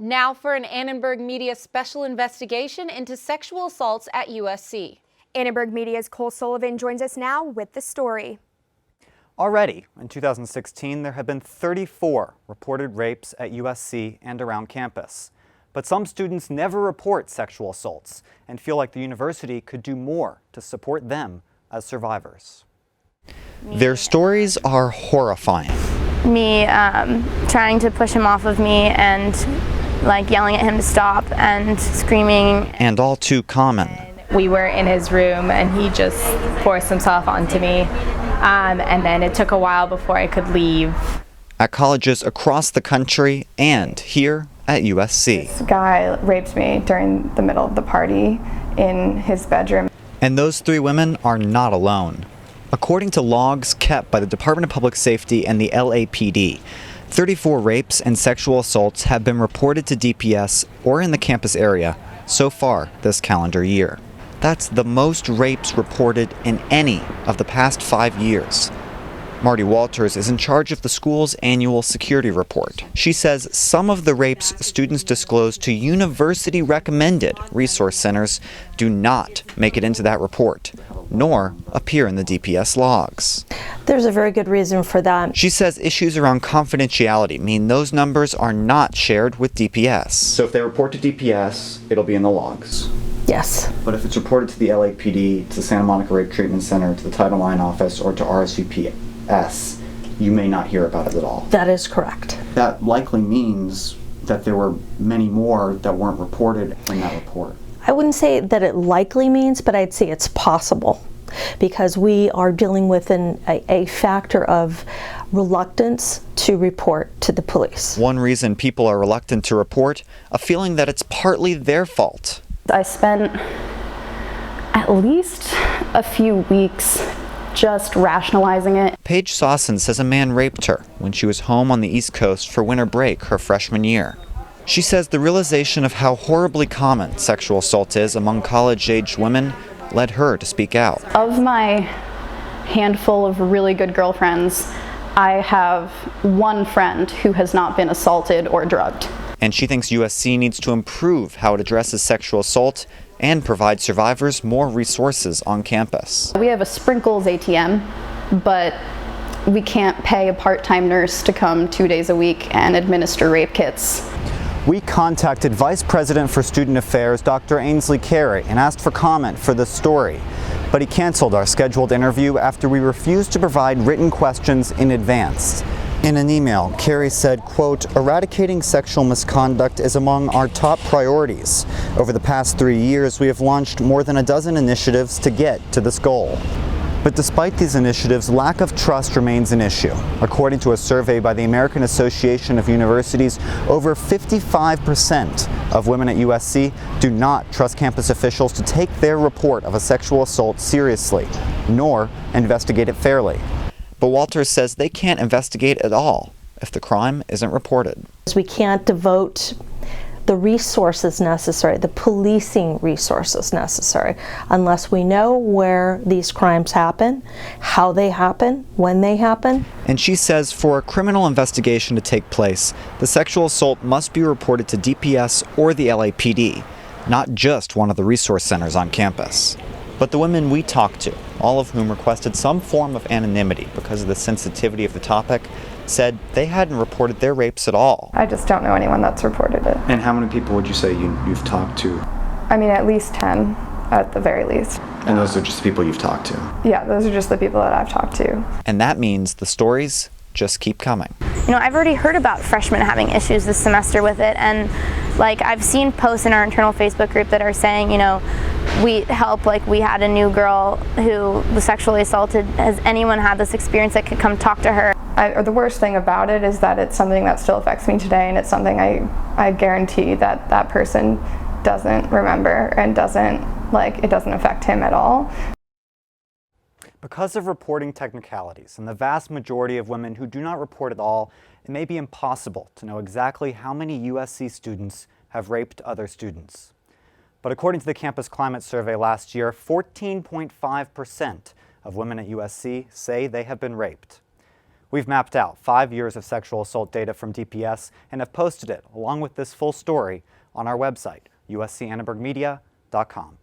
Now for an Annenberg Media special investigation into sexual assaults at USC. Annenberg Media's Cole Sullivan joins us now with the story. Already, in 2016, there have been 34 reported rapes at USC and around campus. But some students never report sexual assaults and feel like the university could do more to support them as survivors. Their stories are horrifying. Me trying to push him off of me and yelling at him to stop and screaming. And all too common. We were in his room and he just forced himself onto me. And then it took a while before I could leave. At colleges across the country and here at USC. This guy raped me during the middle of the party in his bedroom. And those three women are not alone. According to logs kept by the Department of Public Safety and the LAPD, 34 rapes and sexual assaults have been reported to DPS or in the campus area so far this calendar year. That's the most rapes reported in any of the past 5 years. Marty Walters is in charge of the school's annual security report. She says some of the rapes students disclose to university-recommended resource centers do not make it into that report, nor appear in the DPS logs. There's a very good reason for that. She says issues around confidentiality mean those numbers are not shared with DPS. So if they report to DPS, it'll be in the logs. Yes. But if it's reported to the LAPD, to the Santa Monica Rape Treatment Center, to the Title IX office, or to RSVPS, you may not hear about it at all. That is correct. That likely means that there were many more that weren't reported in that report. I wouldn't say that it likely means, but I'd say it's possible, because we are dealing with a factor of reluctance to report to the police. One reason people are reluctant to report, a feeling that it's partly their fault. I spent at least a few weeks just rationalizing it. Paige Sawson says a man raped her when she was home on the East Coast for winter break her freshman year. She says the realization of how horribly common sexual assault is among college-aged women led her to speak out. Of my handful of really good girlfriends, I have one friend who has not been assaulted or drugged. And she thinks USC needs to improve how it addresses sexual assault and provide survivors more resources on campus. We have a sprinkles ATM, but we can't pay a part-time nurse to come 2 days a week and administer rape kits. We contacted Vice President for Student Affairs, Dr. Ainsley Carey, and asked for comment for this story. But he canceled our scheduled interview after we refused to provide written questions in advance. In an email, Carey said, quote, "Eradicating sexual misconduct is among our top priorities. Over the past 3 years, we have launched more than a dozen initiatives to get to this goal." But despite these initiatives, lack of trust remains an issue. According to a survey by the American Association of Universities, over 55% of women at USC do not trust campus officials to take their report of a sexual assault seriously, nor investigate it fairly. But Walters says they can't investigate at all if the crime isn't reported. We can't devote the resources necessary, the policing resources necessary, unless we know where these crimes happen, how they happen, when they happen. And she says for a criminal investigation to take place, the sexual assault must be reported to DPS or the LAPD, not just one of the resource centers on campus. But the women we talked to, all of whom requested some form of anonymity because of the sensitivity of the topic, said they hadn't reported their rapes at all. I just don't know anyone that's reported it. And how many people would you say you've talked to? I mean, at least 10 at the very least. And those are just the people you've talked to? Yeah, those are just the people that I've talked to. And that means the stories just keep coming. You know, I've already heard about freshmen having issues this semester with it, and I've seen posts in our internal Facebook group that are saying, you know, we had a new girl who was sexually assaulted. Has anyone had this experience that could come talk to her? The worst thing about it is that it's something that still affects me today, and it's something I guarantee that person doesn't remember and it doesn't affect him at all. Because of reporting technicalities and the vast majority of women who do not report at all, it may be impossible to know exactly how many USC students have raped other students. But according to the Campus Climate Survey last year, 14.5% of women at USC say they have been raped. We've mapped out 5 years of sexual assault data from DPS and have posted it, along with this full story, on our website, uscannenbergmedia.com.